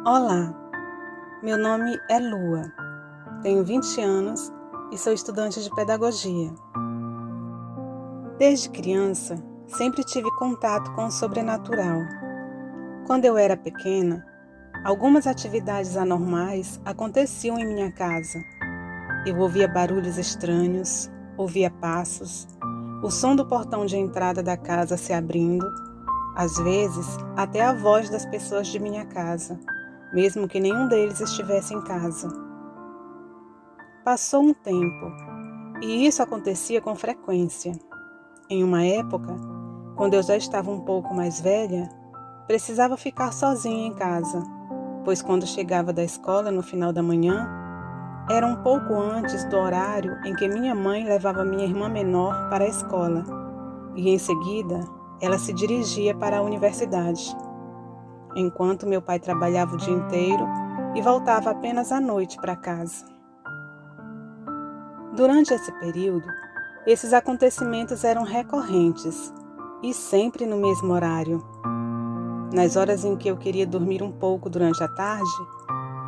Olá, meu nome é Lua, tenho 20 anos e sou estudante de pedagogia. Desde criança, sempre tive contato com o sobrenatural. Quando eu era pequena, algumas atividades anormais aconteciam em minha casa. Eu ouvia barulhos estranhos, ouvia passos, o som do portão de entrada da casa se abrindo, às vezes até a voz das pessoas de minha casa, mesmo que nenhum deles estivesse em casa. Passou um tempo, e isso acontecia com frequência. Em uma época, quando eu já estava um pouco mais velha, precisava ficar sozinha em casa, pois quando chegava da escola no final da manhã, era um pouco antes do horário em que minha mãe levava minha irmã menor para a escola, e em seguida ela se dirigia para a universidade, enquanto meu pai trabalhava o dia inteiro e voltava apenas à noite para casa. Durante esse período, esses acontecimentos eram recorrentes e sempre no mesmo horário. Nas horas em que eu queria dormir um pouco durante a tarde,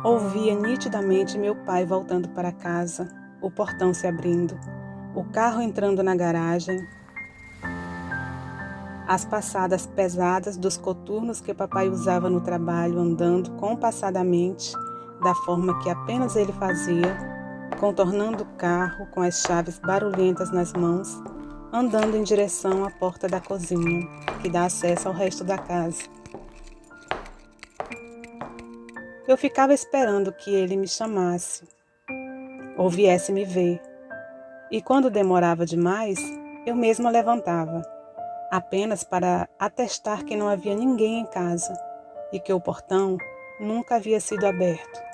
ouvia nitidamente meu pai voltando para casa, o portão se abrindo, o carro entrando na garagem, as passadas pesadas dos coturnos que papai usava no trabalho andando compassadamente, da forma que apenas ele fazia, contornando o carro com as chaves barulhentas nas mãos, andando em direção à porta da cozinha, que dá acesso ao resto da casa. Eu ficava esperando que ele me chamasse, ou viesse me ver, e quando demorava demais, eu mesma levantava, apenas para atestar que não havia ninguém em casa e que o portão nunca havia sido aberto.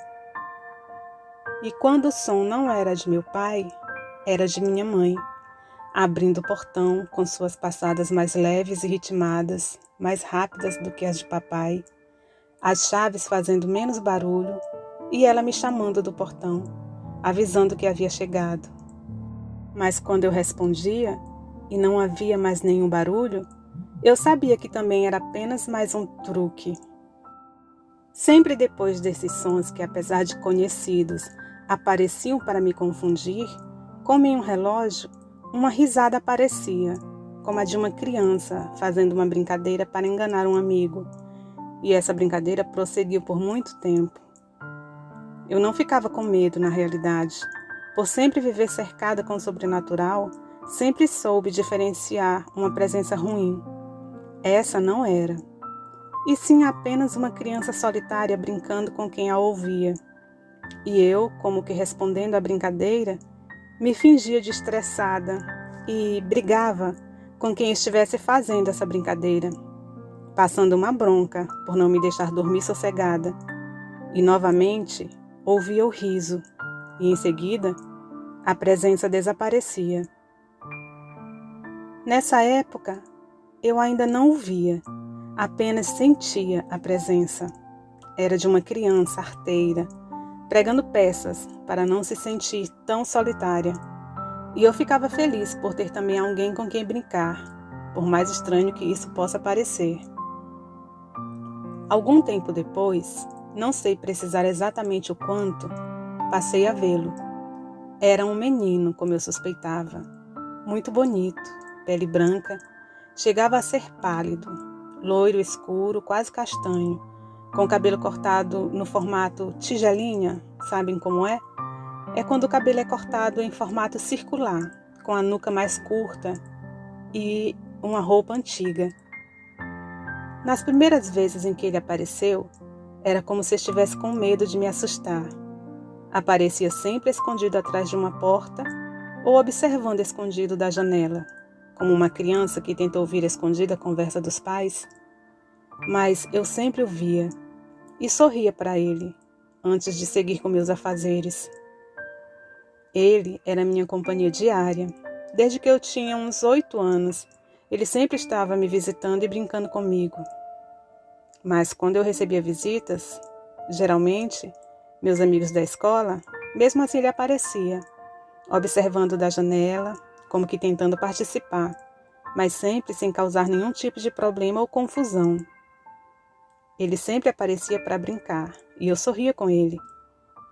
E quando o som não era de meu pai, era de minha mãe, abrindo o portão com suas passadas mais leves e ritmadas, mais rápidas do que as de papai, as chaves fazendo menos barulho e ela me chamando do portão, avisando que havia chegado. Mas quando eu respondia e não havia mais nenhum barulho, eu sabia que também era apenas mais um truque. Sempre depois desses sons que, apesar de conhecidos, apareciam para me confundir, como em um relógio, uma risada aparecia, como a de uma criança fazendo uma brincadeira para enganar um amigo. E essa brincadeira prosseguiu por muito tempo. Eu não ficava com medo, na realidade. Por sempre viver cercada com o sobrenatural, sempre soube diferenciar uma presença ruim. Essa não era. E sim apenas uma criança solitária brincando com quem a ouvia. E eu, como que respondendo à brincadeira, me fingia de estressada e brigava com quem estivesse fazendo essa brincadeira, passando uma bronca por não me deixar dormir sossegada. E novamente ouvia o riso, e em seguida a presença desaparecia. Nessa época, eu ainda não o via, apenas sentia a presença. Era de uma criança arteira, pregando peças para não se sentir tão solitária. E eu ficava feliz por ter também alguém com quem brincar, por mais estranho que isso possa parecer. Algum tempo depois, não sei precisar exatamente o quanto, passei a vê-lo. Era um menino, como eu suspeitava, muito bonito, pele branca, chegava a ser pálido, loiro escuro, quase castanho, com o cabelo cortado no formato tigelinha, sabem como é? É quando o cabelo é cortado em formato circular, com a nuca mais curta e uma roupa antiga. Nas primeiras vezes em que ele apareceu, era como se estivesse com medo de me assustar. Aparecia sempre escondido atrás de uma porta ou observando escondido da janela, como uma criança que tenta ouvir escondida a conversa dos pais. Mas eu sempre o via e sorria para ele, antes de seguir com meus afazeres. Ele era minha companhia diária, Desde que eu tinha uns 8 anos, ele sempre estava me visitando e brincando comigo. Mas quando eu recebia visitas, geralmente, meus amigos da escola, mesmo assim ele aparecia, observando da janela, como que tentando participar, mas sempre sem causar nenhum tipo de problema ou confusão. Ele sempre aparecia para brincar, e eu sorria com ele.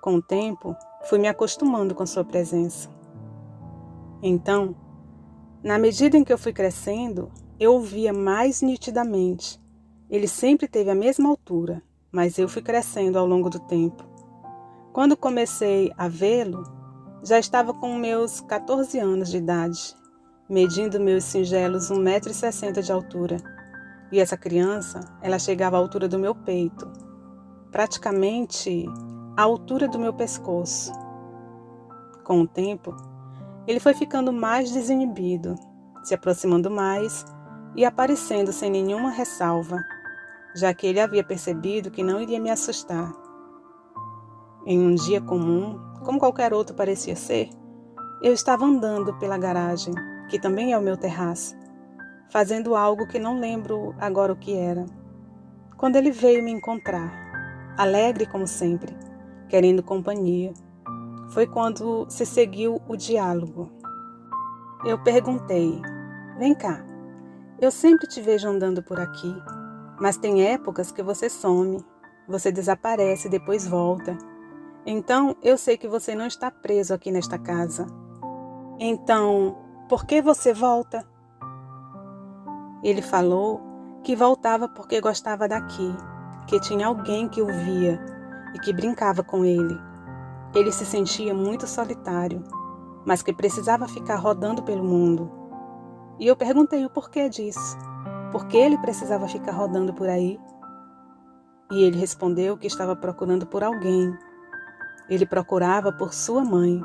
Com o tempo, fui me acostumando com sua presença. Então, na medida em que eu fui crescendo, eu o via mais nitidamente. Ele sempre teve a mesma altura, mas eu fui crescendo ao longo do tempo. Quando comecei a vê-lo, já estava com meus 14 anos de idade, medindo meus singelos 1,60 m de altura. E essa criança, ela chegava à altura do meu peito, praticamente à altura do meu pescoço. Com o tempo, ele foi ficando mais desinibido, se aproximando mais e aparecendo sem nenhuma ressalva, já que ele havia percebido que não iria me assustar. Em um dia comum, como qualquer outro parecia ser, eu estava andando pela garagem, que também é o meu terraço, fazendo algo que não lembro agora o que era, quando ele veio me encontrar, alegre como sempre, querendo companhia. Foi quando se seguiu o diálogo. Eu perguntei: vem cá, eu sempre te vejo andando por aqui, mas tem épocas que você some, você desaparece e depois volta. Então eu sei que você não está preso aqui nesta casa. Então, por que você volta? Ele falou que voltava porque gostava daqui, que tinha alguém que o via e que brincava com ele. Ele se sentia muito solitário, mas que precisava ficar rodando pelo mundo. E eu perguntei o porquê disso. Por que ele precisava ficar rodando por aí? E ele respondeu que estava procurando por alguém. Ele procurava por sua mãe,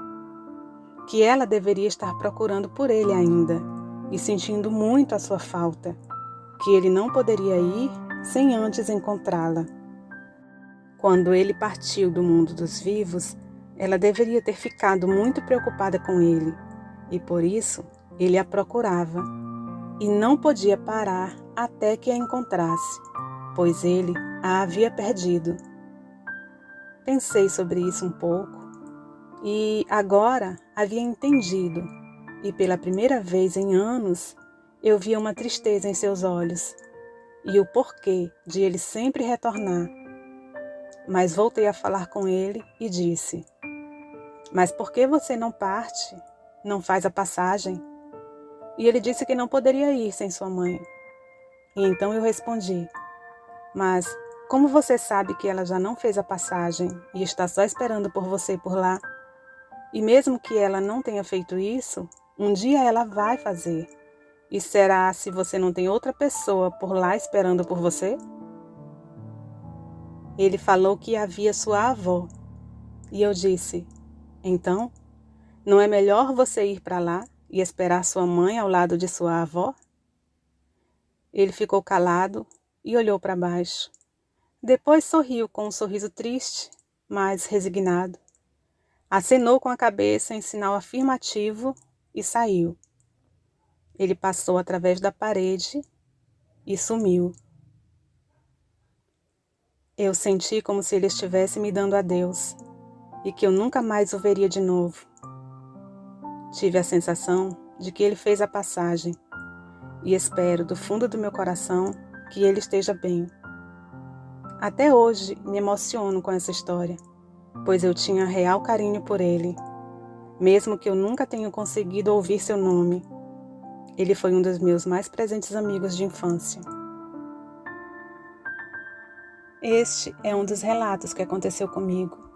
que ela deveria estar procurando por ele ainda, e sentindo muito a sua falta, que ele não poderia ir sem antes encontrá-la. Quando ele partiu do mundo dos vivos, ela deveria ter ficado muito preocupada com ele, e por isso ele a procurava, e não podia parar até que a encontrasse, pois ele a havia perdido. Pensei sobre isso um pouco, e agora havia entendido, e pela primeira vez em anos, eu via uma tristeza em seus olhos, e o porquê de ele sempre retornar. Mas voltei a falar com ele e disse: mas por que você não parte, não faz a passagem? E ele disse que não poderia ir sem sua mãe. E então eu respondi: mas como você sabe que ela já não fez a passagem e está só esperando por você por lá? E mesmo que ela não tenha feito isso, um dia ela vai fazer. E será se você não tem outra pessoa por lá esperando por você? Ele falou que havia sua avó. E eu disse: então, não é melhor você ir para lá e esperar sua mãe ao lado de sua avó? Ele ficou calado e olhou para baixo. Depois sorriu com um sorriso triste, mas resignado. Acenou com a cabeça em sinal afirmativo e saiu. Ele passou através da parede e sumiu. Eu senti como se ele estivesse me dando adeus e que eu nunca mais o veria de novo. Tive a sensação de que ele fez a passagem e espero do fundo do meu coração que ele esteja bem. Até hoje me emociono com essa história, pois eu tinha real carinho por ele, mesmo que eu nunca tenha conseguido ouvir seu nome. Ele foi um dos meus mais presentes amigos de infância. Este é um dos relatos que aconteceu comigo.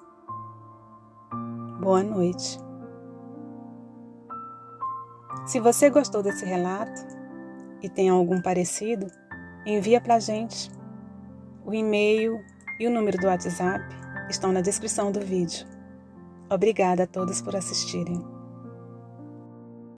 Boa noite. Se você gostou desse relato e tem algum parecido, envia pra gente. O e-mail e o número do WhatsApp estão na descrição do vídeo. Obrigada a todos por assistirem.